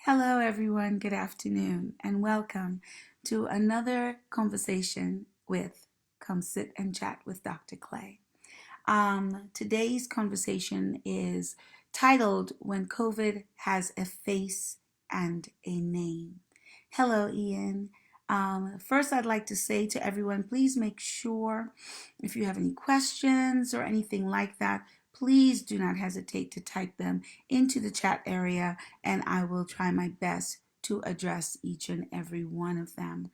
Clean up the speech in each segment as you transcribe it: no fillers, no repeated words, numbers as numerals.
Hello, everyone. Good afternoon, and welcome to another conversation with Come Sit and Chat with Dr. Clay. Today's conversation is titled When COVID Has a Face and a Name. Hello, Ian. First, I'd like to say to everyone, please make sure if you have any questions or anything like that, please do not hesitate to type them into the chat area, and I will try my best to address each and every one of them.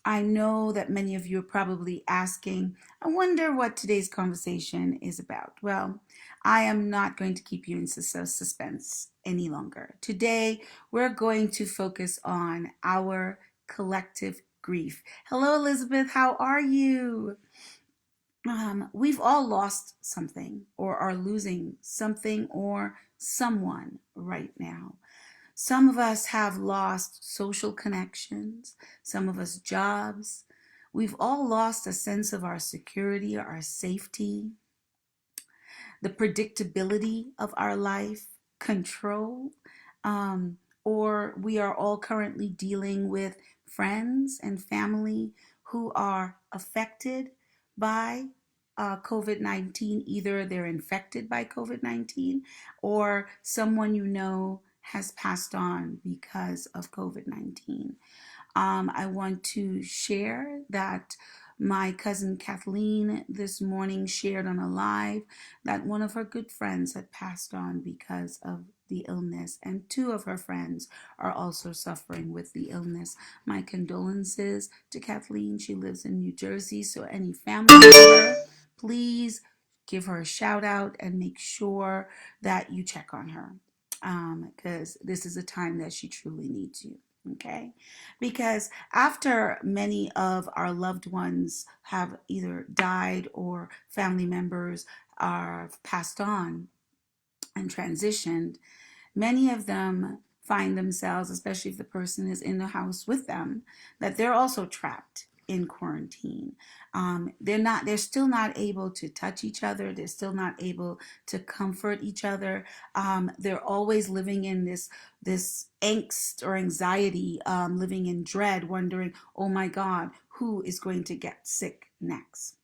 I know that many of you are probably asking, I wonder what today's conversation is about. Well, I am not going to keep you in suspense any longer. Today, we're going to focus on our collective grief. Hello, Elizabeth. How are you? We've all lost something or are losing something or someone right now. Some of us have lost social connections, some of us jobs. We've all lost a sense of our security, our safety, the predictability of our life, control, or we are all currently dealing with friends and family who are affected by COVID 19. Either they're infected by COVID 19 or someone you know has passed on because of COVID 19. I want to share that my cousin Kathleen this morning shared on a live that one of her good friends had passed on because of the illness, and two of her friends are also suffering with the illness. My condolences to Kathleen. She lives in New Jersey, so any family member, please give her a shout out and make sure that you check on her because this is a time that she truly needs you. Okay, because after many of our loved ones have either died or family members are passed on and transitioned, many of them find themselves, especially if the person is in the house with them, that they're also trapped in quarantine. They're still not able to touch each other. They're still not able to comfort each other. They're always living in this angst or anxiety, living in dread, wondering, oh my God, who is going to get sick next?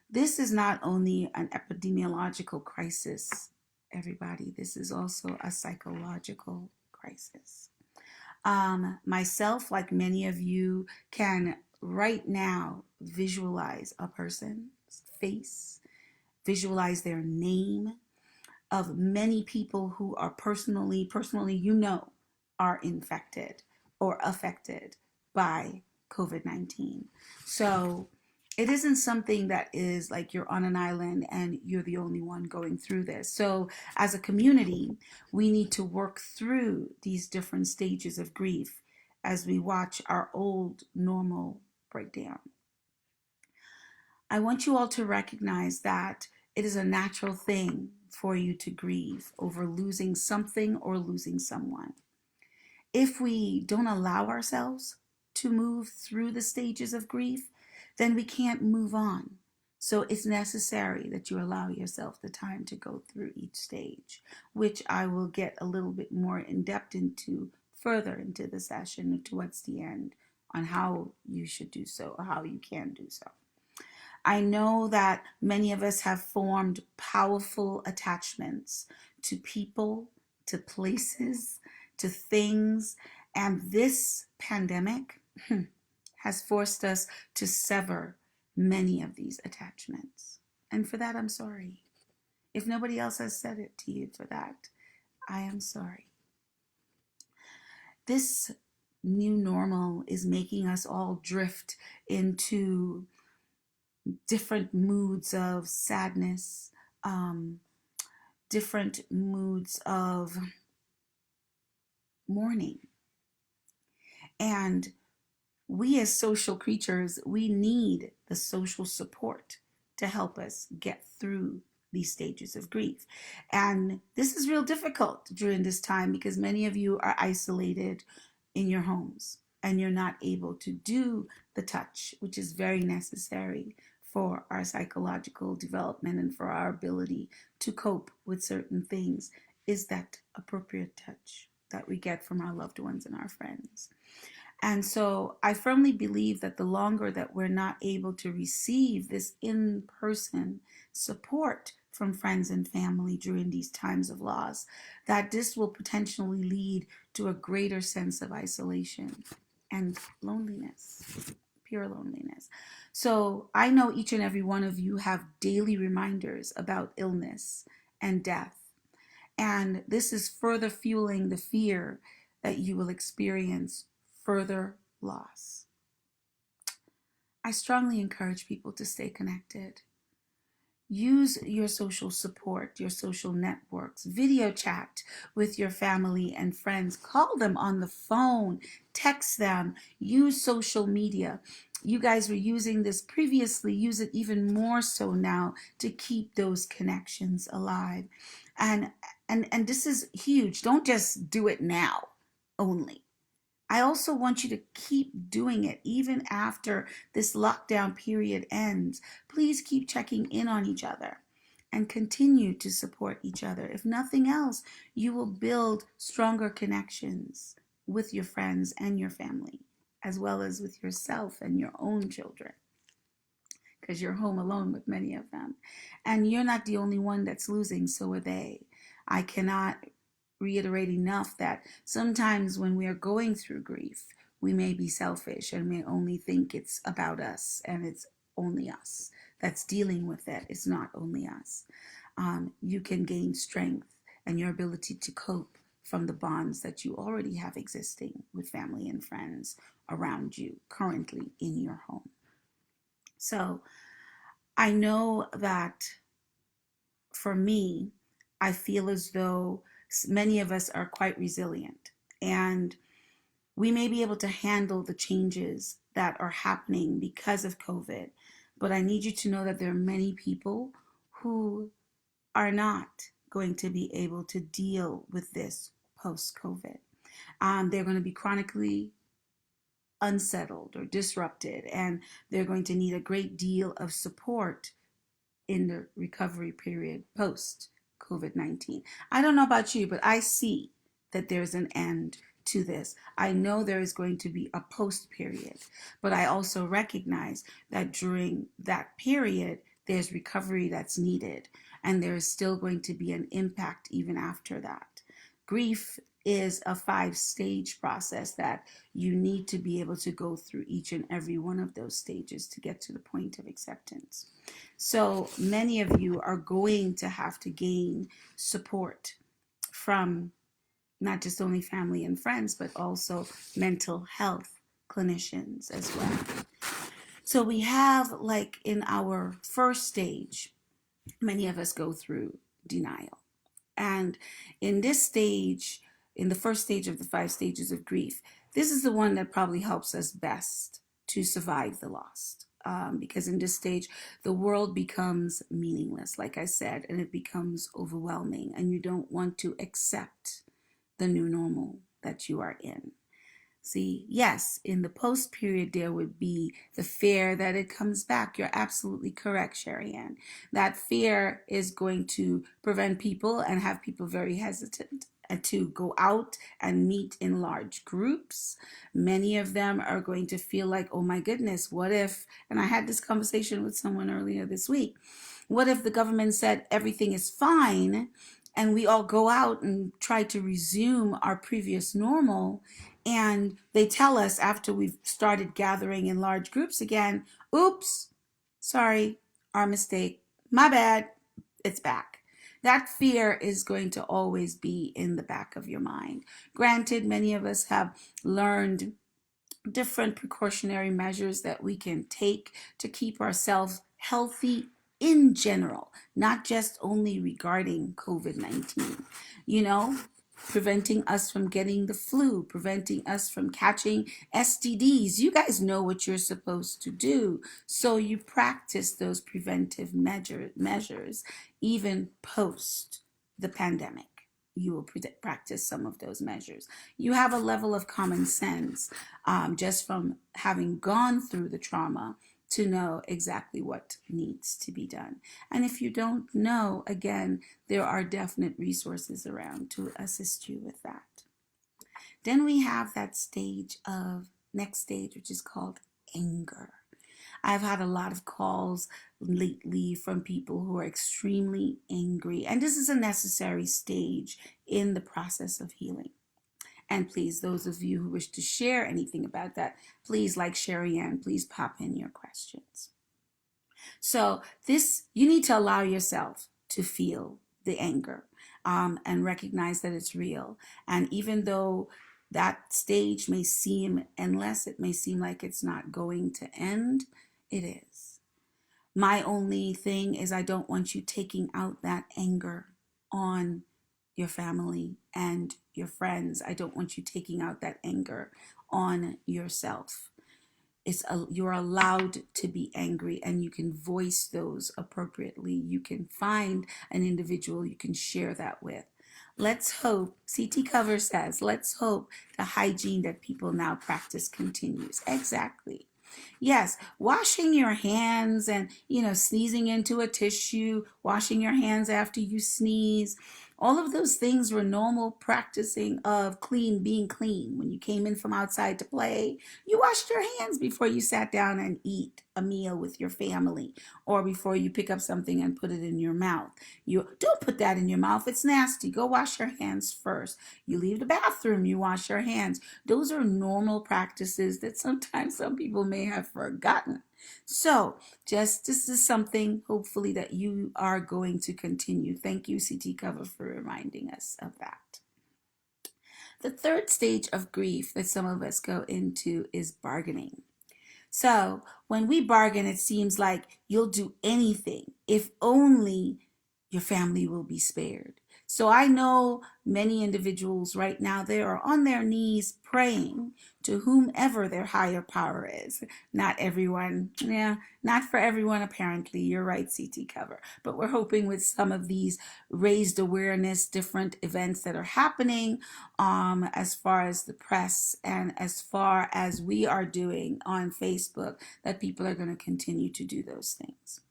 This is not only an epidemiological crisis, everybody, this is also a psychological crisis. Myself, like many of you, can right now visualize a person's face, visualize their name, of many people who are personally, are infected or affected by COVID 19. So it isn't something that is like you're on an island and you're the only one going through this. So as a community, we need to work through these different stages of grief as we watch our old normal break down. I want you all to recognize that it is a natural thing for you to grieve over losing something or losing someone. If we don't allow ourselves to move through the stages of grief, then we can't move on. So it's necessary that you allow yourself the time to go through each stage, which I will get a little bit more in depth into further into the session towards the end on how you should do so or how you can do so. I know that many of us have formed powerful attachments to people, to places, to things, and this pandemic has forced us to sever many of these attachments. And for that, I'm sorry. If nobody else has said it to you for that, I am sorry. This new normal is making us all drift into different moods of sadness, different moods of mourning. And we as social creatures, we need the social support to help us get through these stages of grief. And this is real difficult during this time because many of you are isolated in your homes and you're not able to do the touch, which is very necessary for our psychological development and for our ability to cope with certain things, is that appropriate touch, that we get from our loved ones and our friends. And so I firmly believe that the longer that we're not able to receive this in person support from friends and family during these times of loss, that this will potentially lead to a greater sense of isolation and loneliness, pure loneliness. So I know each and every one of you have daily reminders about illness and death. And this is further fueling the fear that you will experience further loss. I strongly encourage people to stay connected. Use your social support, your social networks, video chat with your family and friends. Call them on the phone, text them, use social media. You guys were using this previously, use it even more so now to keep those connections alive. And this is huge. Don't just do it now only. I also want you to keep doing it even after this lockdown period ends. Please keep checking in on each other and continue to support each other. If nothing else, you will build stronger connections with your friends and your family, as well as with yourself and your own children, because you're home alone with many of them. And you're not the only one that's losing, so are they. I cannot reiterate enough that sometimes when we are going through grief, we may be selfish and may only think it's about us and it's only us that's dealing with it. It's not only us. You can gain strength and your ability to cope from the bonds that you already have existing with family and friends around you currently in your home. So I know that for me, I feel as though many of us are quite resilient and we may be able to handle the changes that are happening because of COVID. But I need you to know that there are many people who are not going to be able to deal with this post COVID. They're going to be chronically unsettled or disrupted, and they're going to need a great deal of support in the recovery period post COVID-19. I don't know about you, but I see that there's an end to this. I know there is going to be a post period, but I also recognize that during that period, there's recovery that's needed, and there is still going to be an impact even after that. Grief is a 5-stage process that you need to be able to go through each and every one of those stages to get to the point of acceptance. So many of you are going to have to gain support from not just only family and friends, but also mental health clinicians as well. So we have, like in our first stage, many of us go through denial. And in this stage, in the first stage of the 5 stages of grief, this is the one that probably helps us best to survive the loss. Because in this stage, the world becomes meaningless, like I said, and it becomes overwhelming, and you don't want to accept the new normal that you are in. See, yes, in the post period, there would be the fear that it comes back. You're absolutely correct, Sherry Ann. That fear is going to prevent people and have people very hesitant to go out and meet in large groups. Many of them are going to feel like, oh my goodness, what if, and I had this conversation with someone earlier this week, what if the government said everything is fine and we all go out and try to resume our previous normal, and they tell us after we've started gathering in large groups again, oops, sorry, our mistake, my bad, it's back. That fear is going to always be in the back of your mind. Granted, many of us have learned different precautionary measures that we can take to keep ourselves healthy in general, not just only regarding COVID-19. You know, preventing us from getting the flu, preventing us from catching STDs. You guys know what you're supposed to do. So you practice those preventive measures even post the pandemic. You will practice some of those measures. You have a level of common sense just from having gone through the trauma to know exactly what needs to be done. And if you don't know, again, there are definite resources around to assist you with that. Then we have that next stage, which is called anger. I've had a lot of calls lately from people who are extremely angry, and this is a necessary stage in the process of healing. And please, those of you who wish to share anything about that, please, like Sherry Ann, please pop in your questions. So you need to allow yourself to feel the anger, and recognize that it's real. And even though that stage may seem endless, it may seem like it's not going to end, it is. My only thing is I don't want you taking out that anger on your family and your friends. I don't want you taking out that anger on yourself. You're allowed to be angry, and you can voice those appropriately. You can find an individual you can share that with. Let's hope, CT Cover says, let's hope the hygiene that people now practice continues. Exactly. Yes, washing your hands and, sneezing into a tissue, washing your hands after you sneeze. All of those things were normal practicing of being clean. When you came in from outside to play, you washed your hands before you sat down and eat a meal with your family, or before you pick up something and put it in your mouth. You don't put that in your mouth. It's nasty. Go wash your hands first. You leave the bathroom, you wash your hands. Those are normal practices that sometimes some people may have forgotten. So this is something hopefully that you are going to continue. Thank you, CT Cover, for reminding us of that. The third stage of grief that some of us go into is bargaining. So when we bargain, it seems like you'll do anything if only your family will be spared. So I know many individuals right now, they are on their knees praying to whomever their higher power is. Not everyone, not for everyone apparently. You're right, CT Cover. But we're hoping with some of these raised awareness, different events that are happening, as far as the press and as far as we are doing on Facebook, that people are going to continue to do those things.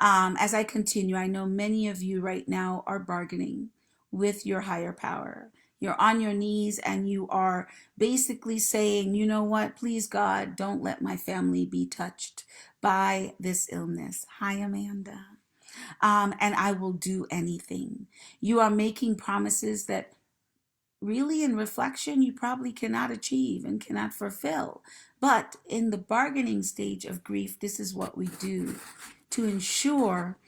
As I continue, I know many of you right now are bargaining with your higher power. You're on your knees and you are basically saying, you know what, please God, don't let my family be touched by this illness. Hi, Amanda. And I will do anything. You are making promises that really in reflection you probably cannot achieve and cannot fulfill. But in the bargaining stage of grief, this is what we do to ensure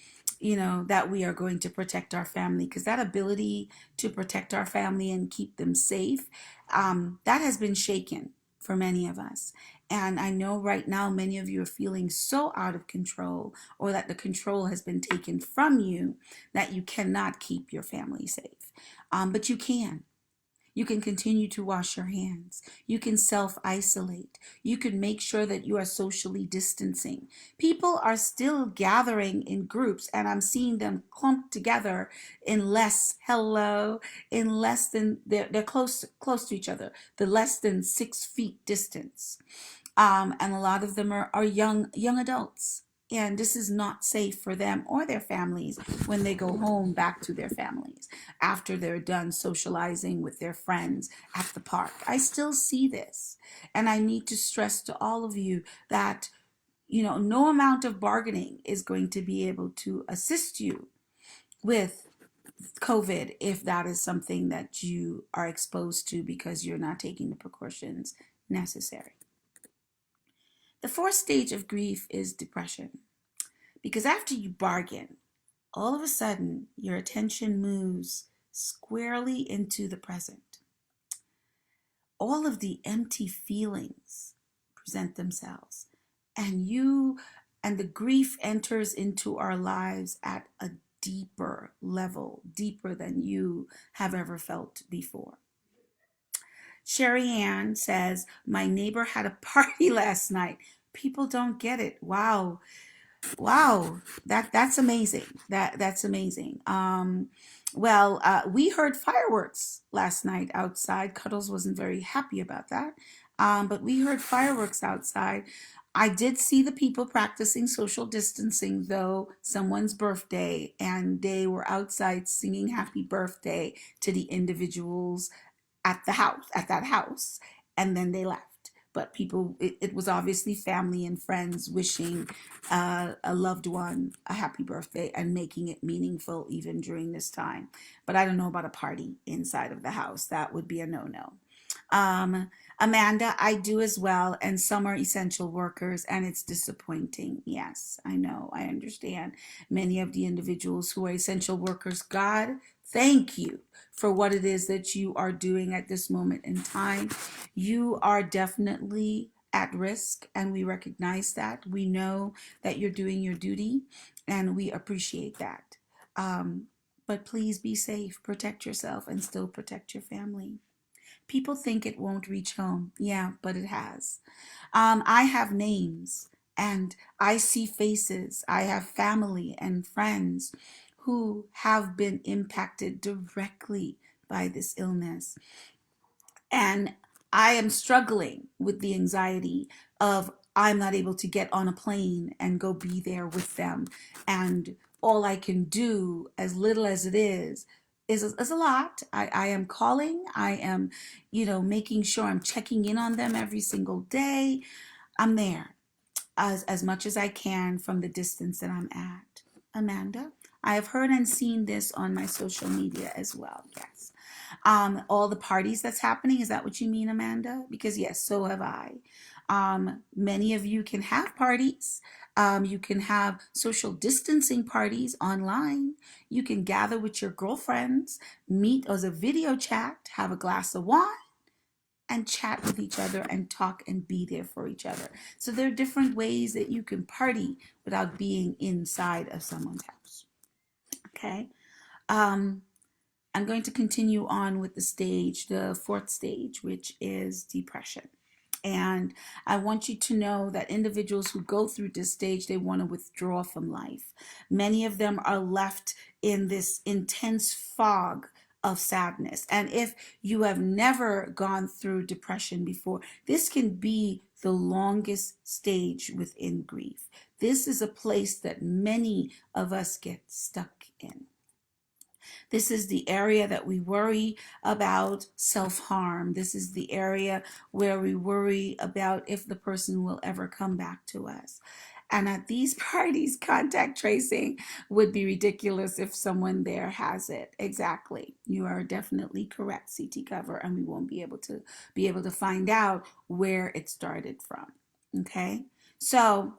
that we are going to protect our family, because that ability to protect our family and keep them safe, that has been shaken for many of us. And I know right now many of you are feeling so out of control, or that the control has been taken from you, that you cannot keep your family safe. But you can. You can continue to wash your hands. You can self-isolate. You can make sure that you are socially distancing. People are still gathering in groups, and I'm seeing them clumped together in less than, they're close to each other, the less than 6 feet distance. And a lot of them are young adults. And this is not safe for them or their families when they go home back to their families after they're done socializing with their friends at the park. I still see this. And I need to stress to all of you that, no amount of bargaining is going to be able to assist you with COVID if that is something that you are exposed to because you're not taking the precautions necessary. The fourth stage of grief is depression. Because after you bargain, all of a sudden your attention moves squarely into the present. All of the empty feelings present themselves, and the grief enters into our lives at a deeper level, deeper than you have ever felt before. Sherry Ann says, my neighbor had a party last night. People don't get it. Wow. That's amazing. That's amazing. We heard fireworks last night outside. Cuddles wasn't very happy about that. But we heard fireworks outside. I did see the people practicing social distancing, though, someone's birthday, and they were outside singing happy birthday to the individuals at the house, at that house, and then they left. But people, it was obviously family and friends wishing a loved one a happy birthday and making it meaningful even during this time. But I don't know about a party inside of the house. That would be a no-no. Um, Amanda, I do as well, and some are essential workers, and it's disappointing. Yes, I know, I understand. Many of the individuals who are essential workers, God, thank you for what it is that you are doing at this moment in time. You are definitely at risk, and we recognize that. We know that you're doing your duty, and we appreciate that. Um, but please be safe, protect yourself, and still protect your family. People think it won't reach home. Yeah, but it has. I have names and I see faces. I have family and friends who have been impacted directly by this illness. And I am struggling with the anxiety of I'm not able to get on a plane and go be there with them. And all I can do, as little as it is a lot. I am calling. I am, making sure I'm checking in on them every single day. I'm there as much as I can from the distance that I'm at. Amanda, I have heard and seen this on my social media as well. Yes. All the parties that's happening. Is that what you mean, Amanda? Because yes, so have I. Many of you can have parties. You can have social distancing parties online. You can gather with your girlfriends, meet as a video chat, have a glass of wine, and chat with each other and talk and be there for each other. So there are different ways that you can party without being inside of someone's house. Okay. Um, I'm going to continue on with the fourth stage, which is depression. And I want you to know that individuals who go through this stage, they want to withdraw from life. Many of them are left in this intense fog of sadness. And if you have never gone through depression before, this can be the longest stage within grief. This is a place that many of us get stuck in. This is the area that we worry about self-harm. This is the area where we worry about if the person will ever come back to us. And at these parties, contact tracing would be ridiculous if someone there has it. Exactly. You are definitely correct, CT cover, and we won't be able to find out where it started from. Okay? So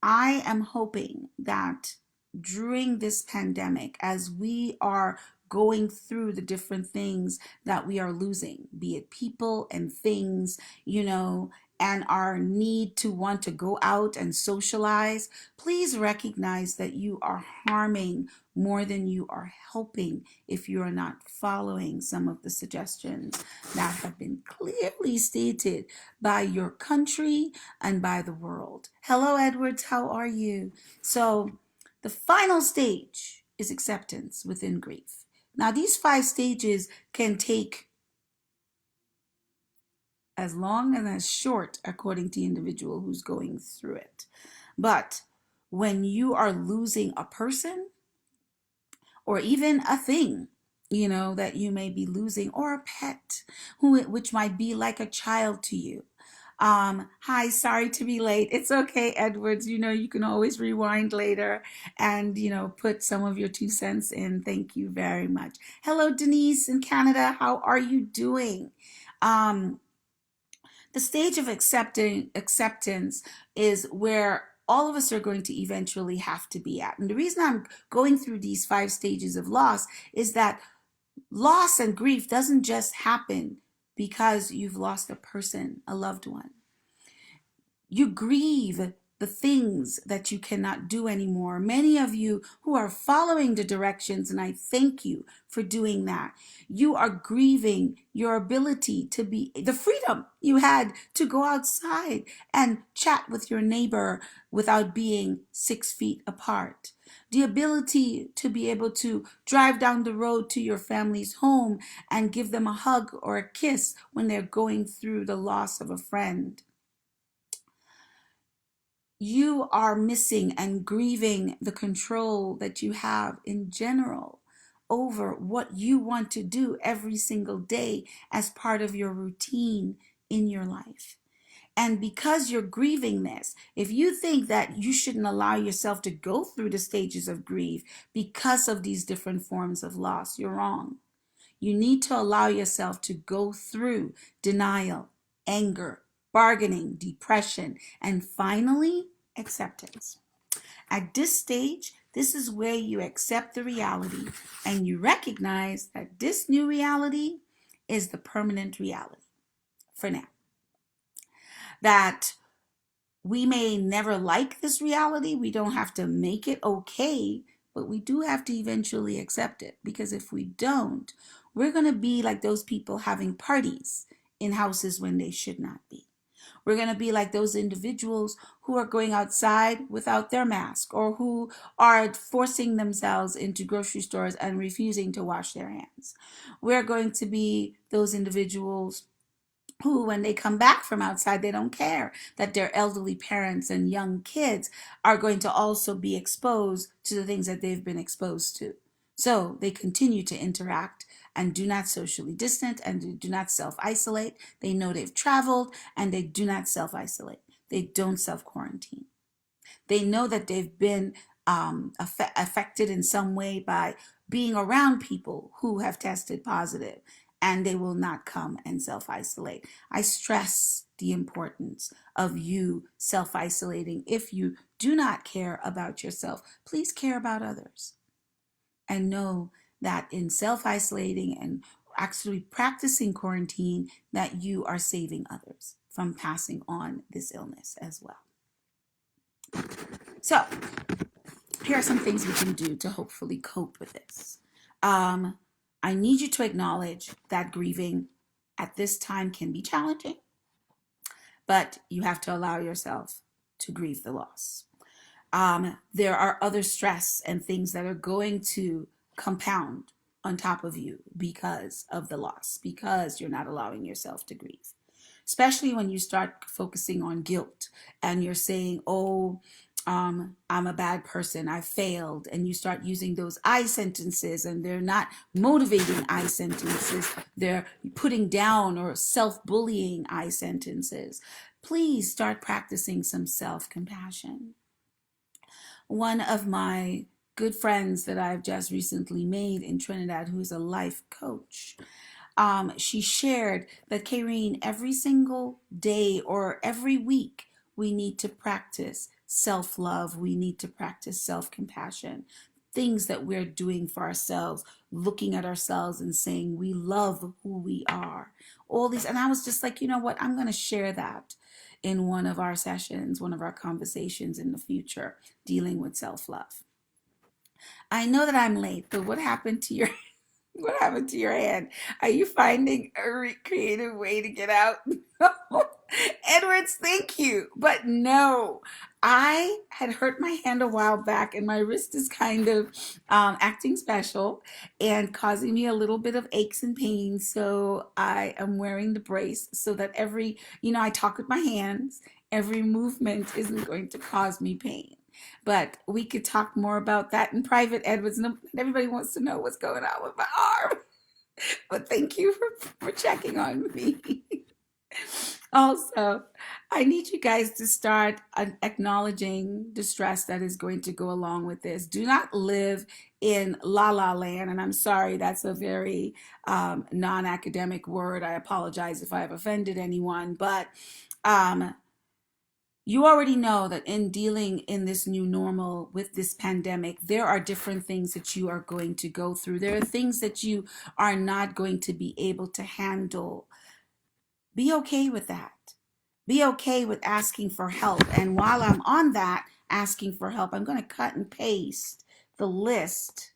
I am hoping that during this pandemic, as we are going through the different things that we are losing, be it people and things, and our need to want to go out and socialize, please recognize that you are harming more than you are helping if you are not following some of the suggestions that have been clearly stated by your country and by the world. Hello, Edwards, how are you? So, the final stage is acceptance within grief. Now, these 5 stages can take as long and as short according to the individual who's going through it. But when you are losing a person or even a thing, that you may be losing, or a pet which might be like a child to you. Hi, sorry to be late. It's okay, Edwards. You can always rewind later and, put some of your 2 cents in. Thank you very much. Hello, Denise in Canada. How are you doing? Um, the stage of acceptance is where all of us are going to eventually have to be at. And the reason I'm going through these 5 stages of loss is that loss and grief doesn't just happen because you've lost a person, a loved one. You grieve the things that you cannot do anymore. Many of you who are following the directions, and I thank you for doing that, you are grieving your ability to be the freedom you had to go outside and chat with your neighbor without being 6 feet apart. The ability to be able to drive down the road to your family's home and give them a hug or a kiss when they're going through the loss of a friend. You are missing and grieving the control that you have in general over what you want to do every single day as part of your routine in your life. And because you're grieving this, if you think that you shouldn't allow yourself to go through the stages of grief because of these different forms of loss, you're wrong. You need to allow yourself to go through denial, anger, bargaining, depression, and finally, acceptance. At this stage, this is where you accept the reality and you recognize that this new reality is the permanent reality for now. That we may never like this reality, we don't have to make it okay, but we do have to eventually accept it, because if we don't, we're going to be like those people having parties in houses when they should not be. We're going to be like those individuals who are going outside without their mask, or who are forcing themselves into grocery stores and refusing to wash their hands. We're going to be those individuals who, when they come back from outside, they don't care that their elderly parents and young kids are going to also be exposed to the things that they've been exposed to. So they continue to interact and do not socially distant and do not self-isolate. They know they've traveled and they do not self-isolate. They don't self-quarantine. They know that they've been affected in some way by being around people who have tested positive, and they will not come and self-isolate. I stress the importance of you self-isolating. If you do not care about yourself, please care about others. And know that in self-isolating and actually practicing quarantine, that you are saving others from passing on this illness as well. So here are some things we can do to hopefully cope with this. I need you to acknowledge that grieving at this time can be challenging, but you have to allow yourself to grieve the loss. There are other stress and things that are going to compound on top of you because of the loss, because you're not allowing yourself to grieve. Especially when you start focusing on guilt and you're saying, oh, I'm a bad person, I failed, and you start using those I sentences, and they're not motivating I sentences, they're putting down or self-bullying I sentences. Please start practicing some self-compassion. One of my good friends that I've just recently made in Trinidad, who's a life coach, she shared that, Karine, every single day or every week, we need to practice self-love. We need to practice self-compassion. Things that we're doing for ourselves, looking at ourselves and saying we love who we are. All these, and I was just like, you know what? I'm going to share that in one of our sessions, one of our conversations in the future, dealing with self-love. I know that I'm late, but what happened to your what happened to your hand? Are you finding a creative way to get out? No. Edwards, thank you. But no, I had hurt my hand a while back, and my wrist is kind of acting special and causing me a little bit of aches and pains. So I am wearing the brace so that I talk with my hands. Every movement isn't going to cause me pain. But we could talk more about that in private, Edwards. No, everybody wants to know what's going on with my arm. But thank you for checking on me. Also, I need you guys to start acknowledging the stress that is going to go along with this. Do not live in la la land. And I'm sorry, that's a very non-academic word. I apologize if I have offended anyone. But you already know that in dealing in this new normal with this pandemic, there are different things that you are going to go through. There are things that you are not going to be able to handle. Be okay with that. Be okay with asking for help. And while I'm on that, asking for help, I'm going to cut and paste the list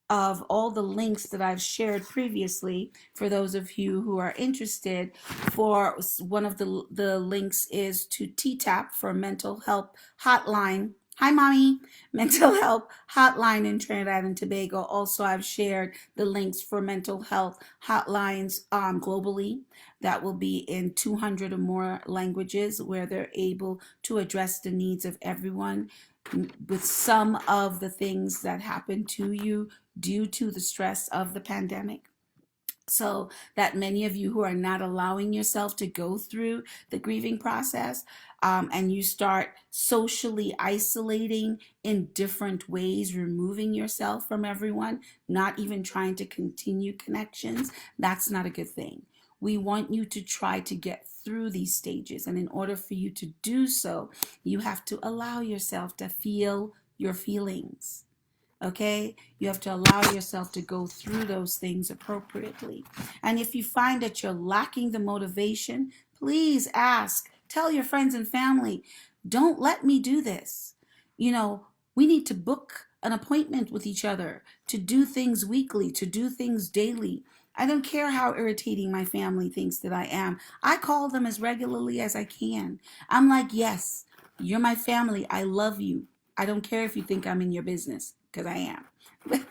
of all the links that I've shared previously for those of you who are interested. For one of the links is to TTAP for mental health hotline. Hi, mommy. Mental health hotline in Trinidad and Tobago. Also, I've shared the links for mental health hotlines globally that will be in 200 or more languages, where they're able to address the needs of everyone. With some of the things that happen to you, due to the stress of the pandemic. So that many of you who are not allowing yourself to go through the grieving process, and you start socially isolating in different ways, removing yourself from everyone, not even trying to continue connections, that's not a good thing. We want you to try to get through these stages. And in order for you to do so, you have to allow yourself to feel your feelings. Okay, you have to allow yourself to go through those things appropriately. And if you find that you're lacking the motivation, please ask, tell your friends and family, don't let me do this. You know, we need to book an appointment with each other to do things weekly, to do things daily. I don't care how irritating my family thinks that I am. I call them as regularly as I can. I'm like, yes, you're my family. I love you. I don't care if you think I'm in your business, because I am. But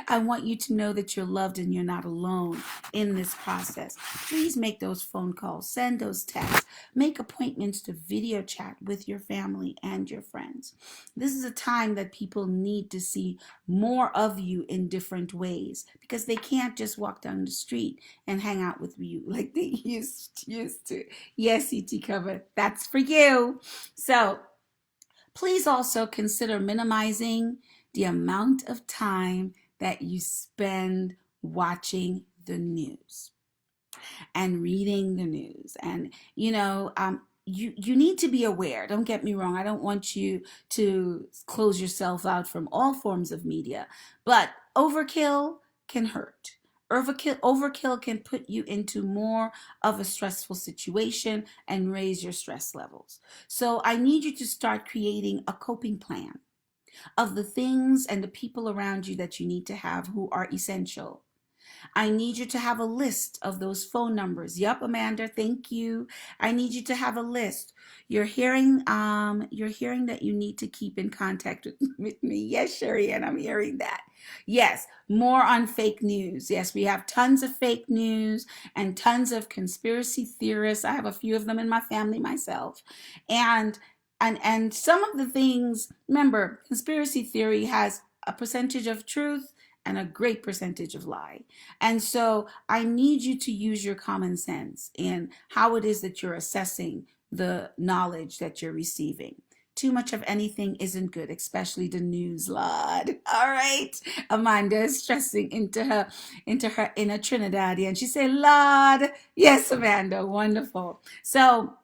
I want you to know that you're loved and you're not alone in this process. Please make those phone calls, send those texts, make appointments to video chat with your family and your friends. This is a time that people need to see more of you in different ways, because they can't just walk down the street and hang out with you like they used to. Yes, ET cover, that's for you. So please also consider minimizing the amount of time that you spend watching the news and reading the news. And, you need to be aware. Don't get me wrong. I don't want you to close yourself out from all forms of media, but overkill can hurt. Overkill can put you into more of a stressful situation and raise your stress levels. So I need you to start creating a coping plan of the things and the people around you that you need to have who are essential. I need you to have a list of those phone numbers. Yep, Amanda, thank you. I need you to have a list. You're hearing that you need to keep in contact with me. Yes, Sherry, and I'm hearing that. Yes, more on fake news. Yes, we have tons of fake news and tons of conspiracy theorists. I have a few of them in my family myself. And and some of the things, remember, conspiracy theory has a percentage of truth and a great percentage of lie. And so I need you to use your common sense in how it is that you're assessing the knowledge that you're receiving. Too much of anything isn't good, especially the news, Lord. All right. Amanda is stressing into her inner Trinidadian. She said, Lord. Yes, Amanda. Wonderful. So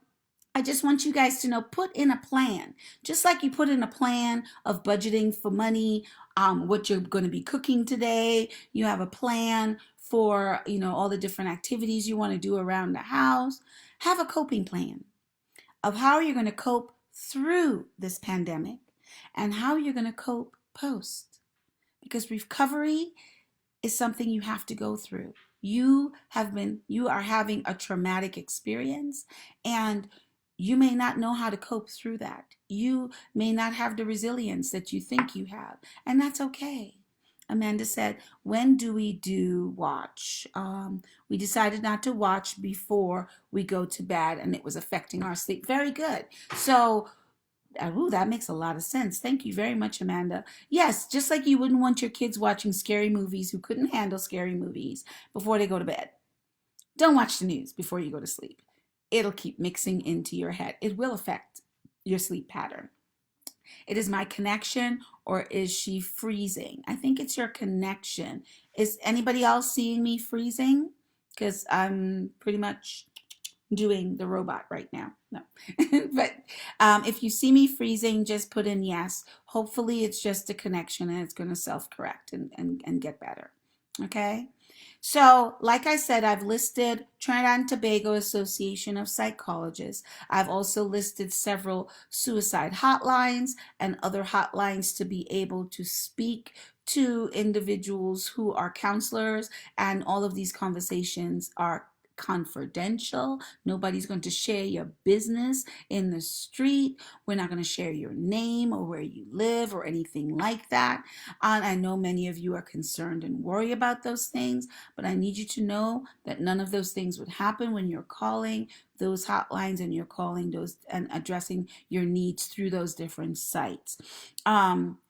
I just want you guys to know, put in a plan, just like you put in a plan of budgeting for money, what you're going to be cooking today. You have a plan for, all the different activities you want to do around the house. Have a coping plan of how you're going to cope through this pandemic and how you're going to cope post. Because recovery is something you have to go through. You are having a traumatic experience, and you may not know how to cope through that. You may not have the resilience that you think you have, and that's okay. Amanda said, when do we do watch? We decided not to watch before we go to bed, and it was affecting our sleep. Very good. So, that makes a lot of sense. Thank you very much, Amanda. Yes, just like you wouldn't want your kids watching scary movies who couldn't handle scary movies before they go to bed. Don't watch the news before you go to sleep. It'll keep mixing into your head. It will affect your sleep pattern. It is my connection, or is she freezing? I think it's your connection. Is anybody else seeing me freezing? Because I'm pretty much doing the robot right now. No. But if you see me freezing, just put in yes. Hopefully it's just a connection and it's going to self-correct and get better. Okay? So, like I said, I've listed Trinidad and Tobago Association of Psychologists. I've also listed several suicide hotlines and other hotlines to be able to speak to individuals who are counselors, and all of these conversations are confidential. Nobody's going to share your business in the street. We're not going to share your name or where you live or anything like that. And I know many of you are concerned and worry about those things, but I need you to know that none of those things would happen when you're calling those hotlines and you're calling those and addressing your needs through those different sites.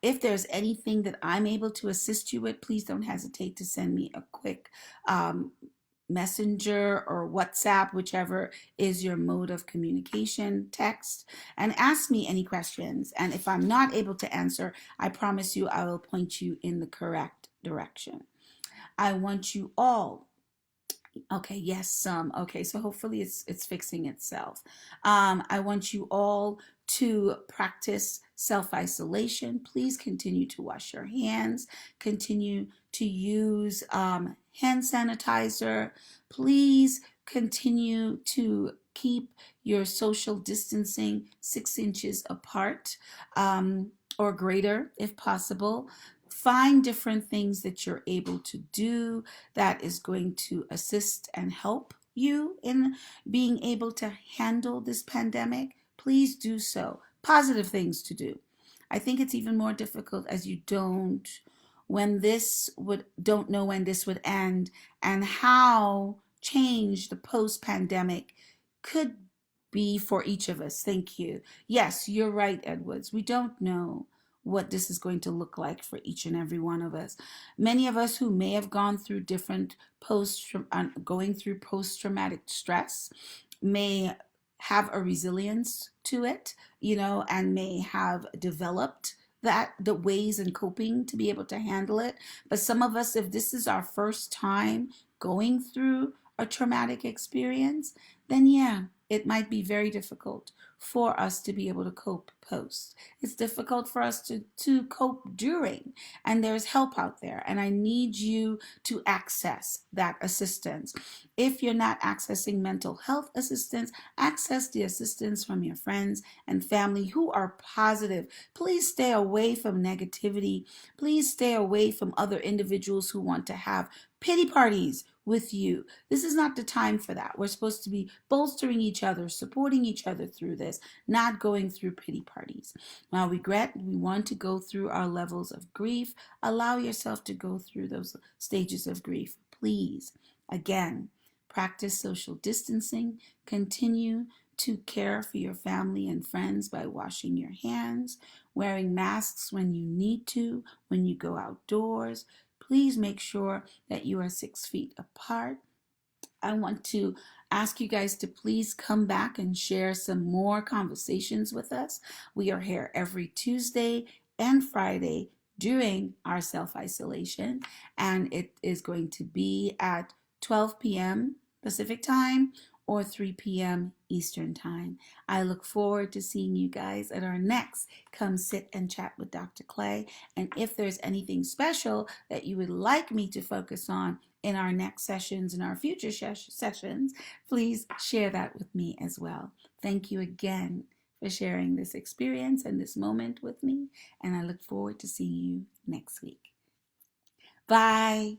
If there's anything that I'm able to assist you with, please don't hesitate to send me a quick messenger or WhatsApp, whichever is your mode of communication, text, and ask me any questions. And if I'm not able to answer, I promise you I will point you in the correct direction. I want you all. Okay, yes, some. Okay, so hopefully it's fixing itself. I want you all to practice self-isolation. Please continue to wash your hands. Continue to use hand sanitizer. Please continue to keep your social distancing 6 inches apart or greater if possible. Find different things that you're able to do that is going to assist and help you in being able to handle this pandemic. Please do so. Positive things to do. I think it's even more difficult as you don't know when this would end and how change the post-pandemic could be for each of us. Thank you. Yes, you're right, Edwards. We don't know what this is going to look like for each and every one of us. Many of us who may have gone through different going through post-traumatic stress may have a resilience to it, and may have developed the ways and coping to be able to handle it. But some of us, if this is our first time going through a traumatic experience, then yeah, it might be very difficult for us to be able to cope post. It's difficult for us to cope during, and there's help out there, and I need you to access that assistance. If you're not accessing mental health assistance, access the assistance from your friends and family who are positive. Please stay away from negativity. Please stay away from other individuals who want to have pity parties with you. This is not the time for that. We're supposed to be bolstering each other, supporting each other through this, not going through pity parties. Now, we want to go through our levels of grief. Allow yourself to go through those stages of grief. Please, again, practice social distancing. Continue to care for your family and friends by washing your hands, wearing masks when you need to, when you go outdoors. Please make sure that you are 6 feet apart. I want to ask you guys to please come back and share some more conversations with us. We are here every Tuesday and Friday during our self-isolation, and it is going to be at 12 p.m. Pacific time or 3 p.m. Eastern time. I look forward to seeing you guys at our next Come Sit and Chat with Dr. Clay. And if there's anything special that you would like me to focus on in our next sessions, in our future sessions, please share that with me as well. Thank you again for sharing this experience and this moment with me. And I look forward to seeing you next week. Bye.